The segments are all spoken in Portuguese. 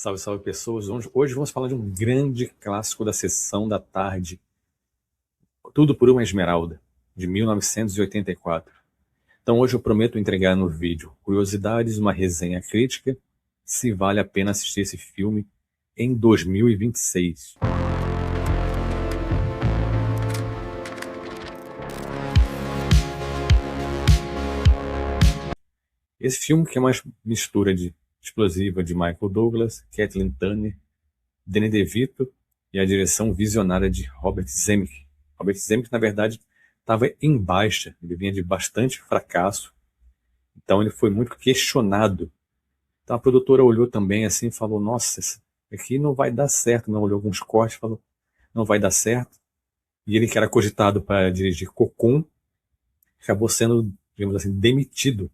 Salve, salve pessoas. Hoje vamos falar de um grande clássico da sessão da tarde, Tudo por uma Esmeralda, de 1984. Então hoje eu prometo entregar no vídeo curiosidades, uma resenha crítica, se vale a pena assistir esse filme em 2026. Esse filme, que é uma mistura de explosiva de Michael Douglas, Kathleen Turner, Danny DeVito e a direção visionária de Robert Zemeckis. Robert Zemeckis, na verdade, estava em baixa, ele vinha de bastante fracasso, então ele foi muito questionado. Então a produtora olhou também assim e falou: nossa, isso aqui não vai dar certo. Não, olhou alguns cortes e falou: não vai dar certo. E ele, que era cogitado para dirigir Cocoon, acabou sendo, digamos assim, demitido.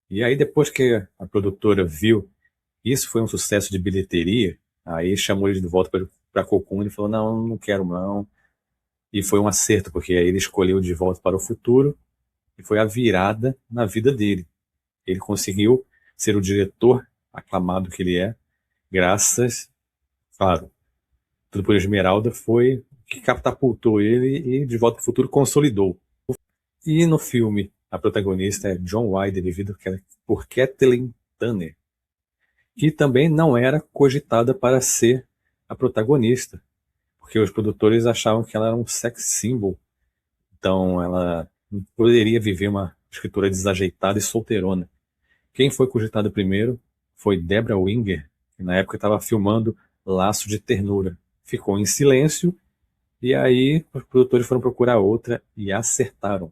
E aí, depois que a produtora viu isso foi um sucesso de bilheteria, aí chamou ele de volta para Cocoon, ele falou: não, não quero não. E foi um acerto, porque aí ele escolheu De Volta para o Futuro, e foi a virada na vida dele. Ele conseguiu ser o diretor aclamado que ele é, graças, claro, Tudo por Esmeralda foi o que catapultou ele, e De Volta para o Futuro consolidou. E no filme, a protagonista é John Wilder, vivido por Kathleen Turner, que também não era cogitada para ser a protagonista, porque os produtores achavam que ela era um sex symbol, então ela não poderia viver uma escritora desajeitada e solteirona. Quem foi cogitado primeiro foi Debra Winger, que na época estava filmando Laço de Ternura. Ficou em silêncio, e aí os produtores foram procurar outra e acertaram.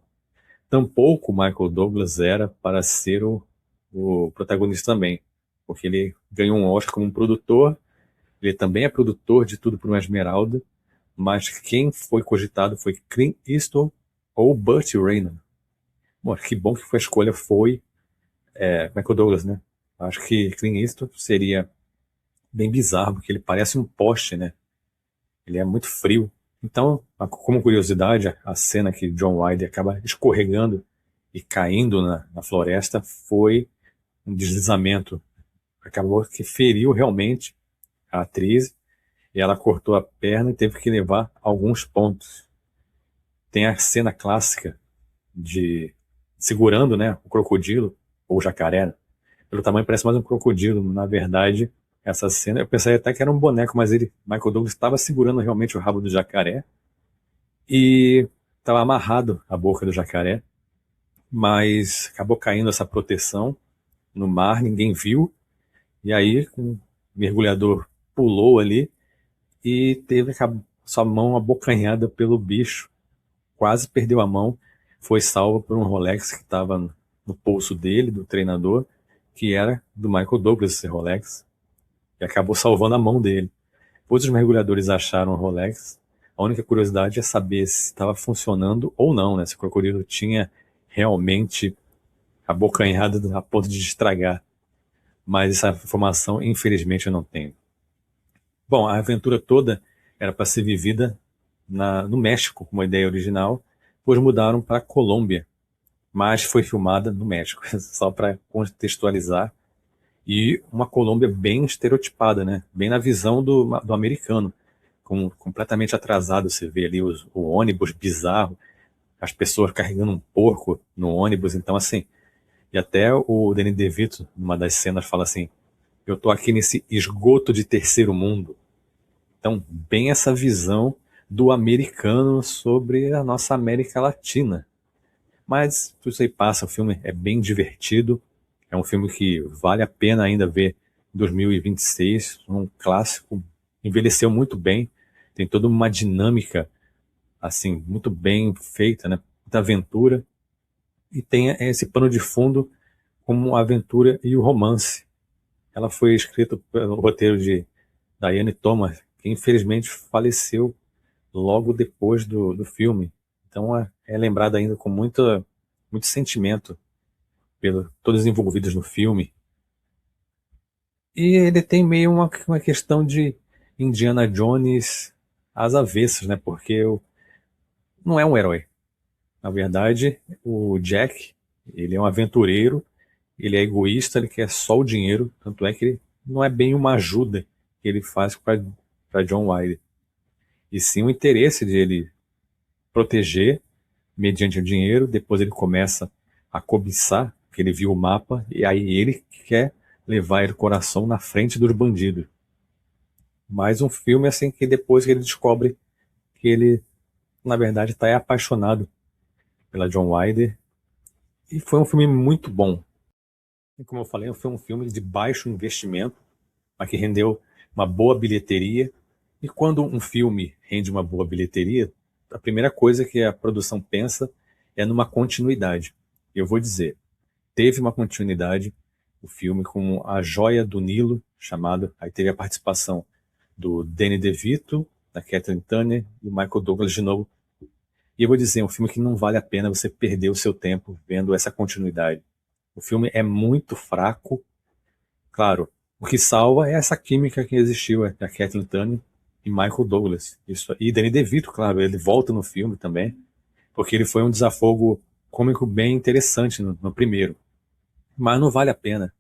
Tampouco Michael Douglas era para ser o protagonista também, porque ele ganhou um Oscar como produtor, ele também é produtor de Tudo por uma Esmeralda, mas quem foi cogitado foi Clint Eastwood ou Burt Reynolds. Bom, que bom que a escolha foi Michael Douglas, né? Acho que Clint Eastwood seria bem bizarro, porque ele parece um poste, né? Ele é muito frio. Então, como curiosidade, a cena que John Wilder acaba escorregando e caindo na floresta foi um deslizamento. Acabou que feriu realmente a atriz, e ela cortou a perna e teve que levar alguns pontos. Tem a cena clássica de segurando, né, o crocodilo, ou o jacaré, né? Pelo tamanho parece mais um crocodilo. Na verdade, essa cena, eu pensei até que era um boneco, mas Michael Douglas, estava segurando realmente o rabo do jacaré, e estava amarrado a boca do jacaré, mas acabou caindo essa proteção no mar, ninguém viu, e aí um mergulhador pulou ali e teve sua mão abocanhada pelo bicho, quase perdeu a mão, foi salvo por um Rolex que estava no pulso dele, do treinador, que era do Michael Douglas, esse Rolex, e acabou salvando a mão dele. Depois os mergulhadores acharam o Rolex. A única curiosidade é saber se estava funcionando ou não, né? Se o crocodilo tinha realmente abocanhado a ponto de estragar. Mas essa informação, infelizmente, eu não tenho. Bom, a aventura toda era para ser vivida no México, como a ideia original, depois mudaram para a Colômbia, mas foi filmada no México, só para contextualizar. E uma Colômbia bem estereotipada, né? Bem na visão do americano, completamente atrasado. Você vê ali o ônibus bizarro, as pessoas carregando um porco no ônibus. Então, assim, e até o Danny DeVito, numa das cenas, fala assim: eu tô aqui nesse esgoto de terceiro mundo. Então, bem essa visão do americano sobre a nossa América Latina. Mas tudo isso aí passa, o filme é bem divertido, é um filme que vale a pena ainda ver em 2026, um clássico, envelheceu muito bem, tem toda uma dinâmica assim muito bem feita, né? Muita aventura, e tem esse pano de fundo como a aventura e o romance. Ela foi escrita pelo roteiro de Diane Thomas, que infelizmente faleceu logo depois do filme. Então é lembrada ainda com muito sentimento pelos todos envolvidos no filme. E ele tem meio uma questão de Indiana Jones às avessas, né? Porque não é um herói. Na verdade, o Jack, ele é um aventureiro, ele é egoísta, ele quer só o dinheiro, tanto é que ele não é bem uma ajuda que ele faz para John Wilder, e sim o interesse de ele proteger mediante o dinheiro. Depois ele começa a cobiçar, porque ele viu o mapa, e aí ele quer levar o coração na frente dos bandidos. Mais um filme assim que depois que ele descobre que ele, na verdade, está apaixonado pela John Wilder. E foi um filme muito bom. E como eu falei, foi um filme de baixo investimento, mas que rendeu uma boa bilheteria. E quando um filme rende uma boa bilheteria, a primeira coisa que a produção pensa é numa continuidade. E eu vou dizer, teve uma continuidade, o filme com A Joia do Nilo, chamado, aí teve a participação do Danny DeVito, da Kathleen Turner e o Michael Douglas de novo. E eu vou dizer, é um filme que não vale a pena você perder o seu tempo vendo essa continuidade. O filme é muito fraco. Claro, o que salva é essa química que existiu entre a Kathleen Turner e Michael Douglas. Isso, e Danny DeVito, claro, ele volta no filme também, porque ele foi um desafogo cômico bem interessante no primeiro. Mas não vale a pena.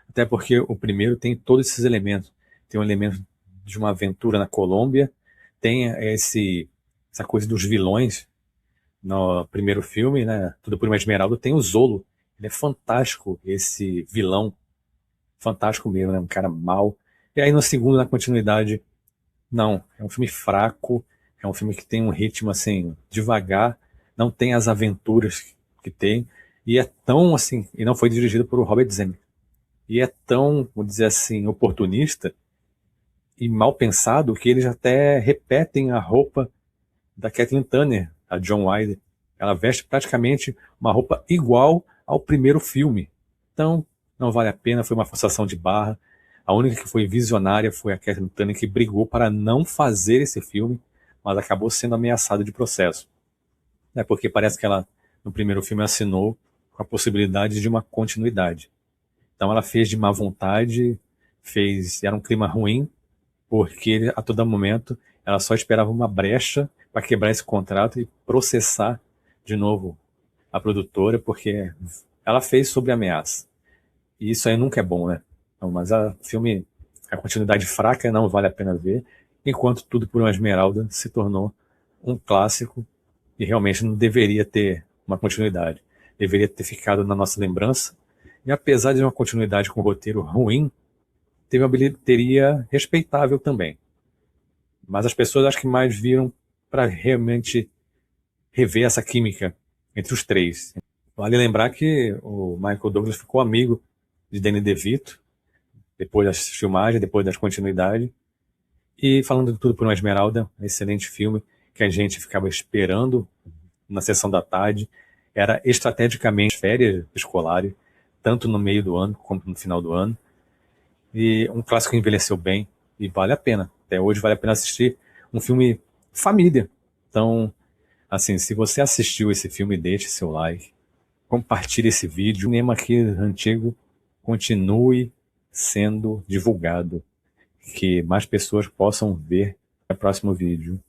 Até porque o primeiro tem todos esses elementos. Tem um elemento de uma aventura na Colômbia, tem essa coisa dos vilões no primeiro filme, né? Tudo por uma Esmeralda, tem o Zolo. Ele é fantástico, esse vilão. Fantástico mesmo, né? Um cara mau. E aí no segundo, na continuidade, não. É um filme fraco, é um filme que tem um ritmo assim, devagar, não tem as aventuras que tem, e é tão assim, e não foi dirigido por Robert Zemeckis. E é tão, vou dizer assim, oportunista e mal pensado que eles até repetem a roupa da Kathleen Turner, a John Wilder. Ela veste praticamente uma roupa igual ao primeiro filme. Então, não vale a pena, foi uma forçação de barra. A única que foi visionária foi a Kathleen Turner, que brigou para não fazer esse filme, mas acabou sendo ameaçada de processo. É porque parece que ela, no primeiro filme, assinou com a possibilidade de uma continuidade. Então ela fez de má vontade, era um clima ruim, porque a todo momento ela só esperava uma brecha para quebrar esse contrato e processar de novo a produtora, porque ela fez sobre ameaça. E isso aí nunca é bom, né? Então, mas a continuidade fraca não vale a pena ver, enquanto Tudo por uma Esmeralda se tornou um clássico e realmente não deveria ter uma continuidade. Deveria ter ficado na nossa lembrança. E apesar de uma continuidade com um roteiro ruim, teve uma bilheteria respeitável também. Mas as pessoas acho que mais viram para realmente rever essa química entre os três. Vale lembrar que o Michael Douglas ficou amigo de Danny DeVito, depois das filmagens, depois das continuidades. E falando de Tudo por uma Esmeralda, um excelente filme que a gente ficava esperando na sessão da tarde. Era estrategicamente férias escolares, tanto no meio do ano como no final do ano. E um clássico que envelheceu bem e vale a pena. Até hoje vale a pena assistir um filme família. Então, assim, se você assistiu esse filme, deixe seu like, compartilhe esse vídeo. O cinema aqui antigo continue sendo divulgado, que mais pessoas possam ver no próximo vídeo.